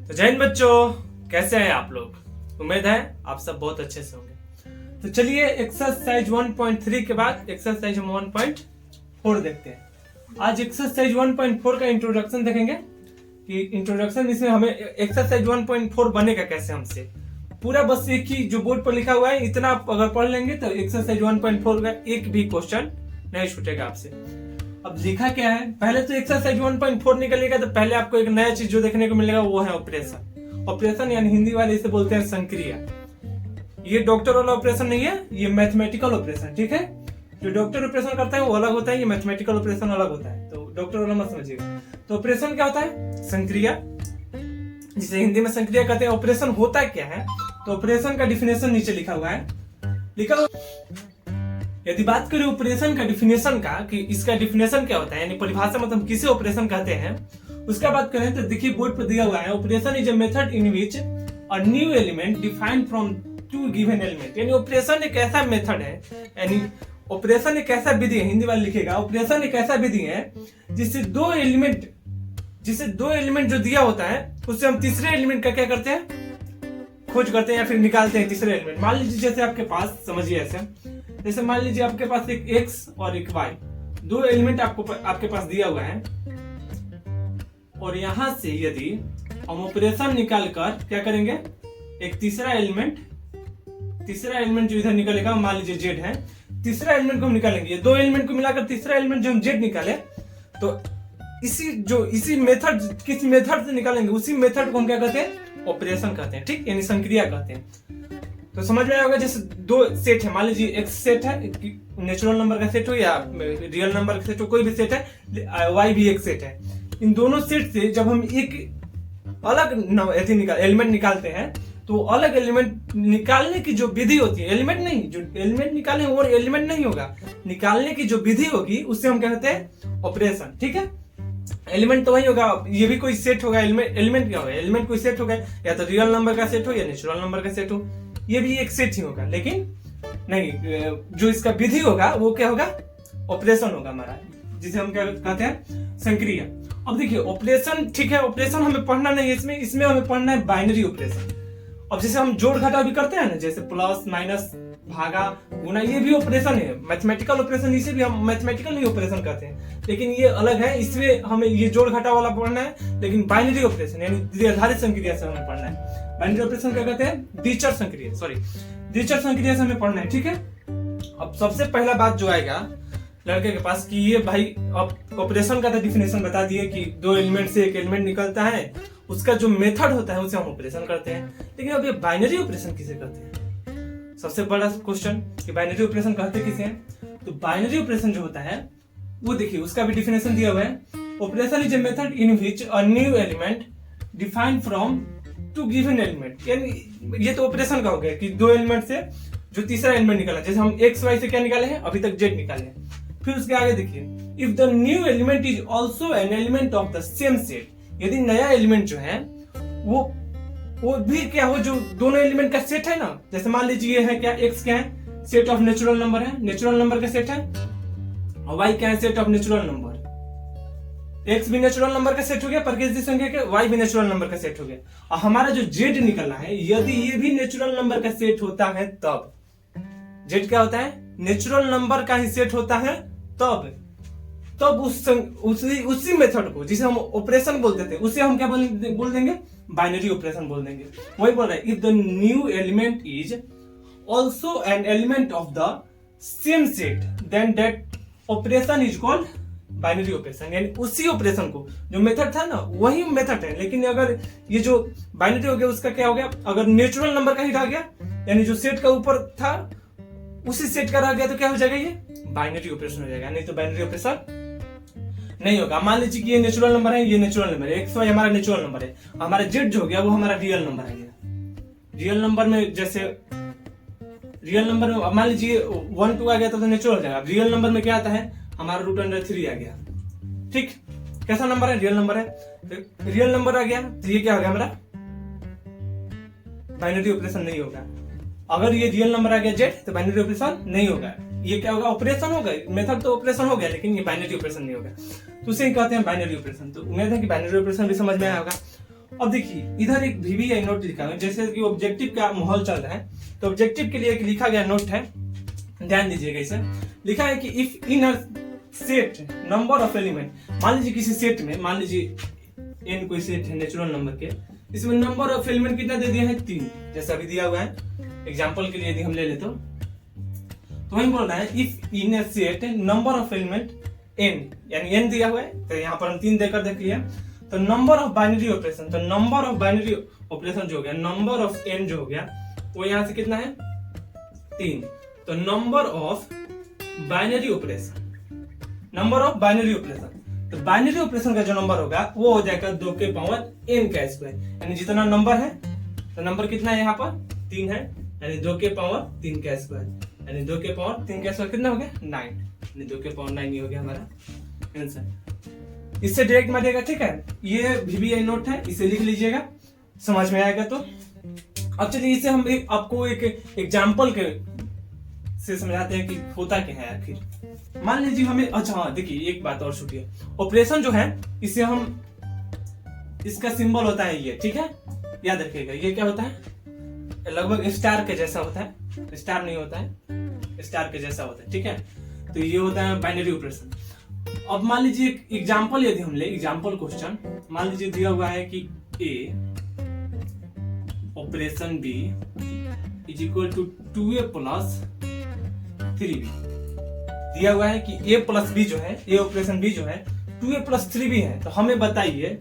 तो जय हिंद बच्चों, कैसे हैं आप लोग। उम्मीद है आप सब बहुत अच्छे से होंगे। तो चलिए एक्सरसाइज 1.3 के बाद एक्सरसाइज 1.4 देखते हैं। आज एक्सरसाइज 1.4 का इंट्रोडक्शन देखेंगे कि इंट्रोडक्शन इसमें हमें एक्सरसाइज 1.4 बनेगा कैसे हमसे। पूरा बस एक ही जो बोर्ड पर लिखा हुआ है इतना आप अगर पढ़ लेंगे तो एक्सरसाइज 1.4 का एक भी क्वेश्चन नहीं छूटेगा आपसे। अब लिखा क्या है, पहले तो एक्सरसाइज 1.4 निकलेगा तो पहले आपको एक नया चीज जो देखने को मिलेगा वो है ऑपरेशन। ऑपरेशन यानी हिंदी वाले इसे बोलते हैं संक्रिया। ये डॉक्टर वाला ऑपरेशन नहीं है, ये मैथमेटिकल ऑपरेशन, ठीक है। जो डॉक्टर ऑपरेशन करता है वो अलग होता है, ये मैथमेटिकल ऑपरेशन अलग होता है, तो डॉक्टर वाला मत समझिएगा। तो ऑपरेशन क्या होता है? संक्रिया, जिसे हिंदी में संक्रिया कहते हैं। ऑपरेशन होता क्या है, तो ऑपरेशन का डिफिनेशन नीचे लिखा हुआ है। यदि बात करें ऑपरेशन का डिफिनेशन का कि इसका डिफिनेशन क्या होता है, यानी परिभाषा मतलब किसे ऑपरेशन कहते हैं, उसका बात करें तो देखिए बोर्ड पर दिया हुआ है, operation is a method in which a new element defined from two given element. यानी ऑपरेशन एक ऐसा मेथड है, यानी ऑपरेशन एक ऐसा विधि है, हिंदी वाले लिखेगा ऑपरेशन एक ऐसा विधि है जिससे दो एलिमेंट जो दिया होता है उससे हम तीसरे एलिमेंट का क्या करते हैं, खोज करते हैं या फिर निकालते हैं तीसरे एलिमेंट। मान लीजिए जैसे आपके पास, समझिए ऐसे, जैसे मान लीजिए आपके पास एक x और एक y, दो एलिमेंट आपके पास दिया हुआ है, और यहां से यदि हम ऑपरेशन निकाल कर क्या करेंगे, एक तीसरा एलिमेंट जो इधर निकलेगा, मान लीजिए z है, तीसरा एलिमेंट को हम निकालेंगे। दो एलिमेंट को मिलाकर तीसरा एलिमेंट जो हम z निकाले, तो किस मेथड से निकालेंगे उसी मेथड को हम क्या कहते हैं, ऑपरेशन कहते हैं, ठीक, यानी संक्रिया कहते हैं। तो समझ में आएगा। जैसे दो सेट है, मान लीजिए एक्स सेट है, नेचुरल नंबर का सेट हो या रियल नंबर का सेट हो, कोई भी सेट है, वाई भी एक सेट है। इन दोनों सेट से जब हम एक अलग एलिमेंट निकालते हैं तो अलग एलिमेंट निकालने की जो विधि होती है, एलिमेंट नहीं, जो एलिमेंट निकाले वो एलिमेंट नहीं होगा, निकालने की जो विधि होगी उससे हम कहते हैं ऑपरेशन, ठीक है। एलिमेंट तो वही होगा, ये भी कोई सेट होगा। एलिमेंट क्या होगा, एलिमेंट कोई सेट होगा, या तो रियल नंबर का सेट हो या नेचुरल नंबर का सेट हो, ये भी एक सेट ही होगा। लेकिन नहीं, जो इसका विधि होगा वो क्या होगा, ऑपरेशन होगा हमारा, जिसे हम क्या कहते हैं, संक्रिया। अब देखिए ऑपरेशन, ठीक है, ऑपरेशन हमें पढ़ना नहीं है, इसमें हमें पढ़ना है बाइनरी ऑपरेशन। अब जैसे हम जोड़ घटा भी करते हैं ना, जैसे प्लस माइनस भागा गुना, ये भी ऑपरेशन है, मैथमेटिकल ऑपरेशन, इसे भी हम मैथमेटिकल ही ऑपरेशन कहते हैं, लेकिन ये अलग है, इसमें हमें ये जोड़ घटा वाला पढ़ना है। लेकिन बाइनरी ऑपरेशन यानी द्विआधारित संक्रिया से हमें पढ़ना है। बाइनरी ऑपरेशन क्या कहते हैं, द्विचर संक्रिया से हमें पढ़ना है, ठीक है। अब सबसे पहला बात जो आएगा लड़के के पास कि ये भाई अब ऑपरेशन का तो डिफिनेशन बता दिए कि दो एलिमेंट से एक एलिमेंट निकलता है, उसका जो मेथड होता है उसे हम ऑपरेशन करते हैं। लेकिन अब ये बाइनरी ऑपरेशन किसे कहते हैं, सबसे बड़ा क्वेश्चन कि बाइनरी ऑपरेशन कहते किसे हैं। तो बाइनरी ऑपरेशन जो होता है वो देखिए उसका भी डिफिनेशन दिया हुआ है, operation is a method in which a new element defined from two given element. यानी ये तो ऑपरेशन का हो गया कि दो एलिमेंट से जो तीसरा एलिमेंट निकाला, जैसे हम एक्स वाई से क्या निकाले हैं, अभी तक जेड निकाले हैं। फिर उसके आगे देखिए, if the new element is also an element of the same set, यदि नया एलिमेंट जो है वो भी क्या हो, जो दोनों एलिमेंट का सेट है ना, जैसे मान लीजिए ये है क्या, एक्स क्या है, सेट ऑफ नेचुरल नंबर है, नेचुरल नंबर का सेट है, और वाई क्या है, set of natural number. X भी नेचुरल नंबर का सेट हो गया, परकेजी संख्या के, वाई भी नेचुरल नंबर का सेट हो गया, और हमारा जो जेड निकलना है, यदि ये भी नेचुरल नंबर का सेट होता है तब, जेड क्या होता है, नेचुरल नंबर का ही सेट होता है तब उसी मेथड को जिसे हम ऑपरेशन बोलते थे उसे हम क्या बोल देंगे, बाइनरी ऑपरेशन बोल देंगे। वही बोल रहा है, if the new element is also an element of the same set then that operation is called binary operation. यानी उसी ऑपरेशन को, जो मेथड था ना वही मेथड है, लेकिन अगर ये जो बाइनरी हो गया उसका क्या हो गया, अगर नेचुरल नंबर का ही रह गया, यानी जो सेट का ऊपर था उसी सेट का रह गया, तो क्या हो जाएगा, ये बाइनरी ऑपरेशन हो जाएगा, नहीं तो बाइनरी ऑपरेशन नहीं होगा। मान लीजिए कि ये नेचुरल नंबर है, ये नेचुरल नंबर है, एक्स वाई हमारा नेचुरल नंबर है, हमारा जेड जो हो गया वो हमारा रियल नंबर आ गया। रियल नंबर में जैसे रियल नंबर में मान लीजिए 1 2 आ गया तो नेचुरल हो जाएगा। रियल नंबर में क्या आता है, हमारा √3 आ गया, ठीक, कैसा नंबर है, रियल नंबर है, तो रियल नंबर आ गया, तो ये क्या हो गया हमारा, बाइनरी ऑपरेशन नहीं होगा। अगर ये रियल नंबर आ गया जेड तो बाइनरी ऑपरेशन नहीं होगा, ये क्या होगा, ऑपरेशन होगा, मेथड तो ऑपरेशन हो गया लेकिन ये बाइनरी ऑपरेशन नहीं होगा, तो उसे कहते हैं बाइनरी ऑपरेशन। तो उम्मीद है कि बाइनरी ऑपरेशन भी समझ में आया होगा। अब देखिए इधर एक VBI नोट लिखा है, जैसे कि ऑब्जेक्टिव का माहौल चल रहा है तो ऑब्जेक्टिव के लिए एक लिखा गया नोट है, ध्यान दीजिएगा। इसे लिखा है कि if in a set number of element, मान लीजिए किसी सेट में, मान लीजिए n कोई सेट है नेचुरल नंबर के, इसमें नंबर ऑफ एलिमेंट कितना दे दिया है 3, जैसा अभी दिया हुआ है। एग्जांपल के लिए यदि हम ले ले तो वही बोल रहा है if in a set number of element n, यानी n दिया हुआ है तो यहाँ पर हम 3 देकर देख लिया। तो नंबर ऑफ बाइनरी ऑपरेशन, तो नंबर ऑफ बाइनरी ऑपरेशन जो हो गया, नंबर ऑफ n जो हो गया वो यहाँ से कितना है 3। तो number of binary operation, number of binary operation, तो बाइनरी ऑपरेशन का जो नंबर होगा वो हो जाएगा 2 के पावर n का स्क्वायर, यानी जितना नंबर है तो नंबर कितना है यहाँ पर 3 है, यानी 2 के पावर 3 का स्क्वायर, यानी 2 के पावर 3 का स्क्वायर कितना हो गया 9, यानी 2 के पावर 9 ही हो गया हमारा आंसर। इससे डायरेक्ट मारिएगा, ठीक है। ये VBI नोट है, इसे लिख लीजिएगा, समझ में आएगा। तो अब चलिए इसे हम आपको एक एग्जाम्पल के से समझाते हैं कि होता क्या है आखिर। मान लीजिए हमें, अच्छा हाँ देखिए एक बात और छूटी है, ऑपरेशन जो है इसे हम, इसका सिंबल होता है ये, ठीक है, याद रखिएगा। ये क्या होता है, लगभग स्टार के जैसा होता है, स्टार नहीं होता है, स्टार के जैसा होता है, ठीक है। तो ये होता है बाइनरी ऑपरेशन। अब मान लीजिए एक एग्जाम्पल यदि हम ले, एग्जाम्पल क्वेश्चन, मान लीजिए दिया हुआ है कि A operation B is equal to 2A plus 3B। दिया हुआ है कि A प्लस B जो है, A ऑपरेशन B जो है 2A प्लस 3B है। तो हमें बताइए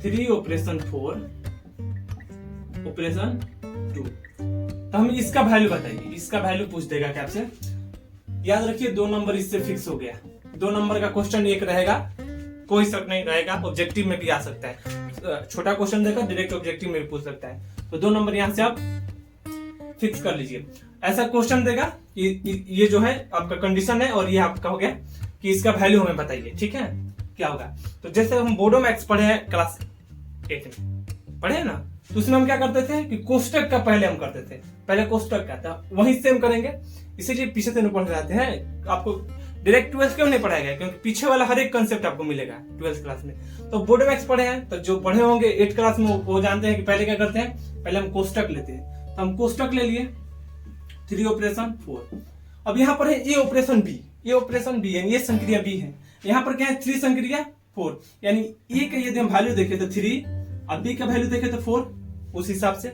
3 ऑपरेशन 4 ऑपरेशन 2, तो हमें इसका वैल्यू बताइए। इसका वैल्यू पूछ देगा क्या आपसे, याद रखिए 2 नंबर इससे फिक्स हो गया। 2 नंबर का क्वेश्चन एक रहेगा, कोई शक नहीं रहेगा, ऑब्जेक्टिव में भी आ सकता है, छोटा क्वेश्चन देगा डायरेक्ट ऑब्जेक्टिव में भी पूछ सकता है। तो 2 नंबर यहाँ से आप फिक्स कर लीजिए। ऐसा क्वेश्चन देगा कि ये जो है आपका कंडीशन है और ये आपका हो गया कि इसका वैल्यू हमें बताइए, ठीक है, क्या होगा। तो जैसे हम बोर्डो मैक्स पढ़े हैं क्लास 8 में पढ़े हैं ना, तो उसमें हम क्या करते थे कि कोष्टक का पहले हम करते थे, पहले कोष्टक का था, वहीं से हम करेंगे। इसीलिए पीछे से पढ़ जाते हैं, आपको डायरेक्ट 12th क्यों नहीं पढ़ाएगा, क्योंकि पीछे वाला हर एक कंसेप्ट आपको मिलेगा 12th क्लास में। तो बोर्डो मैक्स पढ़े हैं, तो जो पढ़े होंगे 8th क्लास में वो जानते हैं कि पहले क्या करते हैं, पहले हम कोष्टक लेते हैं। तो हम कोष्टक ले लिए 3 ऑपरेशन 4। अब यहाँ पर है A operation B, A operation B यानी ये संक्रिया B है, यहाँ पर क्या है 3 संक्रिया 4, यानी A का यदि हम वैल्यू देखें तो 3 और B का वैल्यू देखें तो 4, उस हिसाब से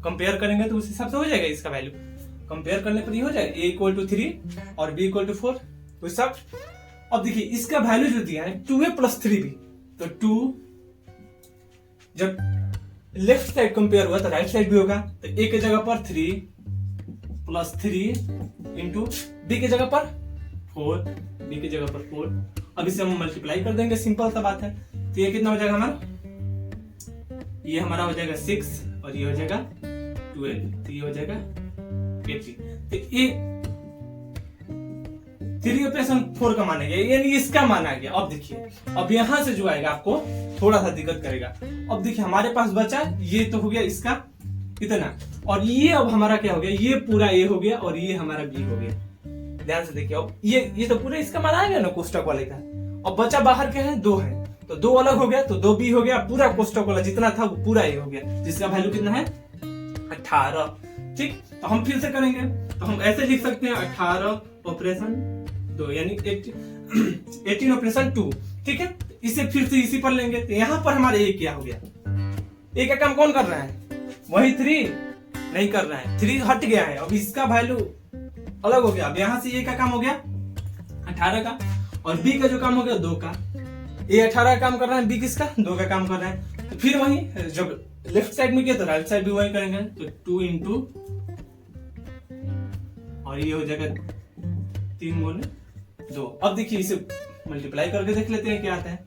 कंपेयर करेंगे तो उस हिसाब से हो जाएगा इसका वैल्यू, कंपेयर करने पर ये हो जाएगा A इक्वल टू 3 और B इक्वल टू 4 उस हिसाब। अब देखिए इसका वैल्यू जो दिया है 2A प्लस 3B, तो 2 जब लेफ्ट साइड कंपेयर हुआ तो राइट साइड भी होगा, तो A के जगह पर 3 प्लस 3 इंटू B के जगह पर 4, B के जगह पर 4। अब इसे हम मल्टीप्लाई कर देंगे, सिंपल सा बात है। तो ये कितना हो जाएगा हमारा, ये हमारा हो जाएगा 6 और ये हो जाएगा 12, तो ये हो जाएगा 80। तो ये 3 ऑपरेशन 4 का मान आ गया, यानी इसका मान आ गया। अब देखिए अब यहां से जो आएगा आपको थोड़ा सा दिक्कत करेगा। अब देखिए हमारे पास बचा ये तो हो गया इसका इतना, और ये अब हमारा क्या हो गया, ये पूरा A हो गया और ये हमारा B हो गया। ध्यान से देखिए, अब ये तो पूरा इसका मान आ गया ना कोष्टक वाले का। अब बचा बाहर क्या है 2 है, तो 2 अलग हो गया, तो 2B हो गया, पूरा कोष्टक वाला जितना था वो पूरा A हो गया, जिसका वैल्यू कितना है 18। ठीक, तो हम फिर से करेंगे, तो हम ऐसे लिख सकते हैं 18 ऑपरेशन 2 यानी 18 ऑपरेशन 2। ठीक है, इसे फिर से इसी पर लेंगे, तो यहाँ पर हमारे A क्या हो गया, A का काम कौन कर रहा है, वही 3 नहीं कर रहा है, 3 हट गया है, अब इसका वैल्यू अलग हो गया। अब यहाँ से A का काम हो गया 18 का, और B का जो काम हो गया 2 का। A 18 का काम कर रहा है, B किसका 2 का काम कर रहा है। तो फिर वही जब लेफ्ट साइड में किया तो राइट साइड भी वही करेंगे, तो 2 इंटू और ये हो जाएगा 3 गुने 2। अब देखिए इसे मल्टीप्लाई करके देख लेते हैं क्या आता है।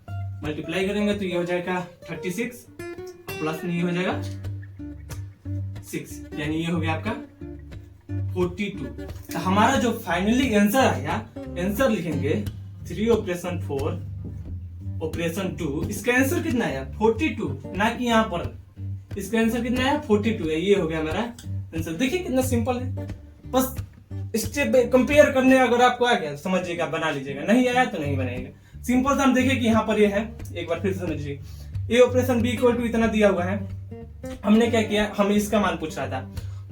मल्टीप्लाई करेंगे तो ये हो जाएगा 36 प्लस में ये हो जाएगा 6, यानी ये हो गया आपका 42। तो हमारा जो फाइनली आंसर आया, आंसर लिखेंगे 3 ऑपरेशन 4 ऑपरेशन 2, इसका आंसर कितना आया 42, ना कि यहाँ पर इसका आंसर कितना आया 42 है। ये हो गया हमारा आंसर। देखिए कितना सिंपल है, बस स्टेप कंपेयर करने अगर आपको आ गया समझिएगा, बना लीजिएगा, नहीं आया तो नहीं बनाएगा। सिंपल सा हम देखें कि यहाँ पर ये है, एक बार फिर से समझिए ए ऑपरेशन बी इक्वल टू इतना दिया हुआ है। हमने क्या किया, हमें इसका मान पूछ रहा था।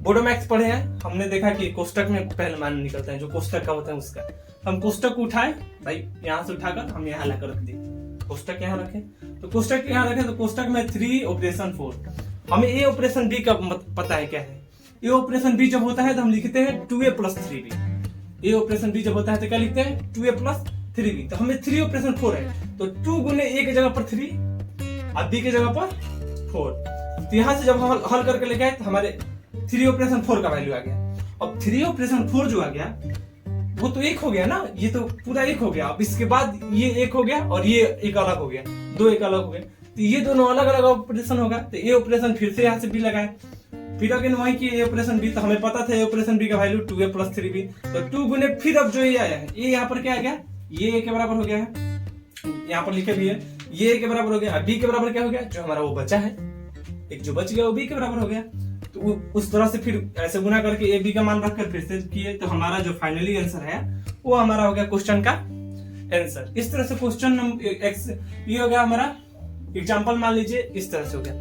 बोडोमैक्स पढ़े हैं, हमने देखा कि कोष्टक में पहले मान निकलता है, जो कोष्टक का होता है उसका। हम कोष्टक को उठाए भाई, यहाँ से उठाकर हम यहाँ लाकर रख दिए, कोष्टक यहाँ रखे, तो कोष्टक यहाँ रखे, तो कोष्टक में 3 ऑपरेशन 4। हमें ए ऑपरेशन बी का पता है क्या है। ए ऑपरेशन बी जब होता है तो हम लिखते हैं 2a + 3b। ए ऑपरेशन बी जब होता है तो क्या लिखते हैं 2a + 3b। तो हमें 3 ऑपरेशन 4 है, तो 2 गुने ए की जगह पर 3 और बी की जगह पर 4। तो यहाँ से जब हम हल करके लेके आए तो हमारे 3 ऑपरेशन 4 का वैल्यू आ गया। अब 3 ऑपरेशन 4 जो आ गया वो तो 1 हो गया ना, ये तो पूरा 1 हो गया। अब इसके बाद ये 1 हो गया और ये एक अलग हो गया, 2 एक अलग हो गए, तो ये दोनों अलग अलग ऑपरेशन होगा। तो ए ऑपरेशन फिर से यहाँ से बी लगाए, फिर अगेन वही की ए ऑपरेशन बी। तो हमें पता था ए ऑपरेशन बी का वैल्यू 2a + 3b। तो 2 गुने फिर अब जो ये आया है, ये यहाँ पर क्या आ गया, ये a के बराबर हो गया है, यहाँ पर लिखे भी है, ये a के बराबर हो गया। बी के बराबर क्या हो गया, जो हमारा वो बचा है, एक जो बच गया वो बी के बराबर हो गया। तो उस तरह से फिर ऐसे गुना करके ए बी का मान रखकर फिर से किए, तो हमारा जो फाइनली आंसर है वो हमारा हो गया क्वेश्चन का आंसर। इस तरह से क्वेश्चन ये हो गया हमारा एग्जाम्पल, मान लीजिए इस तरह से हो गया।